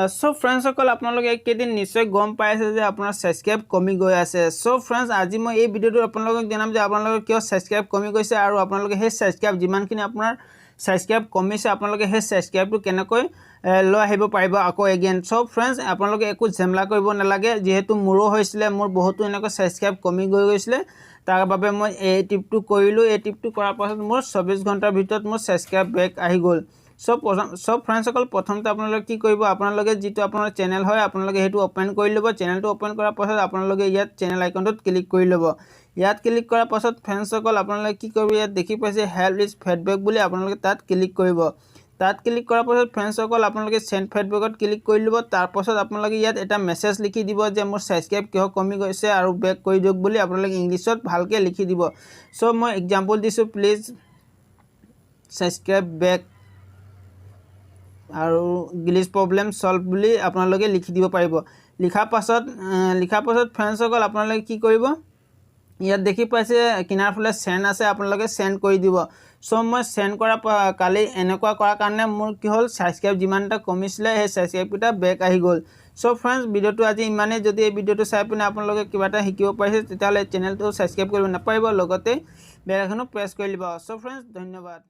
So ফ্ৰেণ্ডসকল আপোনালোকে কেইদিন নিশ্চয় গম পাইছে যে আপোনাৰ সাবস্ক্ৰাইব কমি গৈ আছে। সো ফ্ৰেণ্ডছ আজি মই এই ভিডিঅ'টো আপোনালোকক জনাম যে আপোনালোকৰ কিয় সাবস্ক্ৰাইব কমি গৈছে আৰু আপোনালোকে সেই সাবস্ক্ৰাইব যিমানখিনি আপোনাৰ সাবস্ক্ৰাইব কমিছে আপোনালোকে সেই সাবস্ক্ৰাইবটো কেনেকৈ লৈ আহিব পাৰিব আকৌ এগেইন। সো ফ্ৰেণ্ডছ আপোনালোকে একো ঝামেলা কৰিব নালাগে, যিহেতু মোৰো হৈছিলে, মোৰ বহুতো এনেকৈ সাবস্ক্ৰাইব কমি গৈ গৈছিলে। তাৰ বাবে মই এই টিপটো কৰিলোঁ। এই টিপটো কৰাৰ পাছত মোৰ 24 ঘণ্টাৰ ভিতৰত মোৰ সাবস্ক্ৰাইব বেক আহি গ'ল। সব ফ্ৰেণ্ডসকল প্ৰথমতে আপোনালোকে কি কৰিব, আপোনালোকে যিটো আপোনাৰ চেনেল হয় আপোনালোকে সেইটো ওপেন কৰি ল'ব। চেনেলটো ওপেন কৰাৰ পাছত আপোনালোকে ইয়াত চেনেল আইকনটোত ক্লিক কৰি ল'ব। ইয়াত ক্লিক কৰাৰ পাছত ফ্ৰেণ্ডসকল আপোনালোকে কি কৰিব, ইয়াত দেখি পাইছে হেল্প ইজ ফিডবেক বুলি, আপোনালোকে তাত ক্লিক কৰিব। তাত ক্লিক কৰাৰ পাছত ফ্ৰেণ্ডসকল আপোনালোকে সেন্ড ফিডবেকত ক্লিক কৰি ল'ব। তাৰ পাছত আপোনালোকে ইয়াত এটা মেছেজ লিখি দিব যে মোৰ সাবস্ক্ৰাইব কিয় কমি গৈছে আৰু বেক কৰি দিয়ক বুলি আপোনালোকে ইংলিছত ভালকৈ লিখি দিব। সো মই এক্সাম্পল দিছোঁ, প্লিজ সাবস্ক্ৰাইব বেক আৰু গ্লিচ প্ৰব্লেম সলভ বুলি আপোনালোকে লিখি দিব পাৰিব। লিখাৰ পাছত ফ্ৰেণ্ডসকল আপোনালোকে কি কৰিব, ইয়াত দেখি পাইছে কিনাৰ ফালে সেন্ড আছে, আপোনালোকে সেন্ড কৰি দিব। সো মই সেন্ড কৰা কালি এনেকুৱা কৰাৰ কাৰণে মোৰ কি হ'ল, সাবস্ক্ৰাইব যিমানটা কমিছিলে সেই সাবস্ক্ৰাইবকেইটা বেক আহি গ'ল। সো ফ্ৰেণ্ডছ ভিডিঅ'টো আজি ইমানেই। যদি এই ভিডিঅ'টো চাই পিনে আপোনালোকে কিবা এটা শিকিব পাৰিছে তেতিয়াহ'লে চেনেলটো সাবস্ক্ৰাইব কৰিব নাপাহৰিব, লগতে বেল আইকনটো প্ৰেছ কৰি দিব। সো ফ্ৰেণ্ডছ ধন্যবাদ।